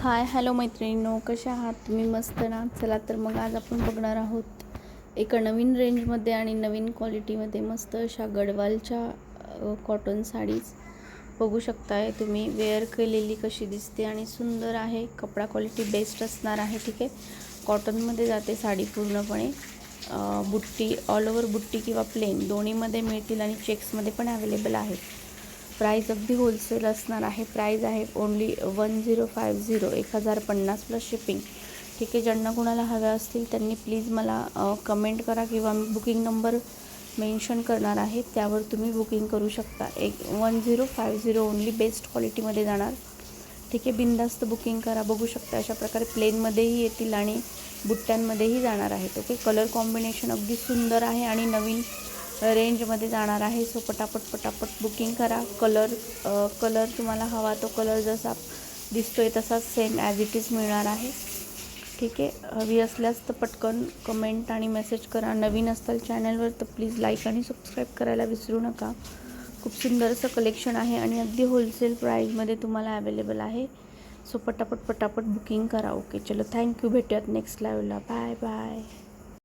Hi hello मैत्रिणींनो, कशा आहात तुम्ही? मस्त ना. चला तर मग आज आपण बघणार आहोत एका नवीन रेंजमध्ये आणि नवीन क्वालिटीमध्ये मस्त अशा गडवालच्या कॉटन साडीज बघू शकताय तुम्ही. वेअर केलेली कशी दिसते आणि सुंदर आहे. कपडा क्वालिटी बेस्ट असणार आहे. ठीक आहे, कॉटनमध्ये जाते साडी पूर्णपणे. बुट्टी ऑल ओव्हर बुट्टी किंवा प्लेन दोन्हीमध्ये मिळतील आणि चेक्समध्ये पण अवेलेबल आहे. प्राईज अगदी होलसेल असणार आहे. प्राईज आहे ओनली 1050 1050 प्लस शिपिंग. ठीक आहे, ज्यांना कोणाला हव्या असतील त्यांनी प्लीज मला कमेंट करा किंवा मी बुकिंग नंबर मेन्शन करणार आहे, त्यावर तुम्ही बुकिंग करू शकता. 1050 ओनली बेस्ट क्वालिटीमध्ये जाणार. ठीक आहे, बिनधास्त बुकिंग करा. बघू शकता अशा प्रकारे प्लेनमध्येही येतील आणि बुट्ट्यांमध्येही जाणार आहेत. ओके, कलर कॉम्बिनेशन अगदी सुंदर आहे आणि नवीन रेंजमध्ये जाणार आहे. सो पटापट बुकिंग करा. कलर तुम्हाला हवा तो कलर जसा दिसतोय तसाच सेम ॲज इट इज मिळणार आहे. ठीक आहे, हवी असल्यास तर पटकन कमेंट आणि मेसेज करा. नवीन असताल चॅनलवर तर प्लीज लाईक आणि सबस्क्राईब करायला विसरू नका. खूप सुंदर असं कलेक्शन आहे आणि अगदी होलसेल प्राईजमध्ये तुम्हाला अवेलेबल आहे. सो पटापट बुकिंग करा. ओके, चलो थँक्यू. भेटूयात नेक्स्ट लाईव्हला. Bye bye.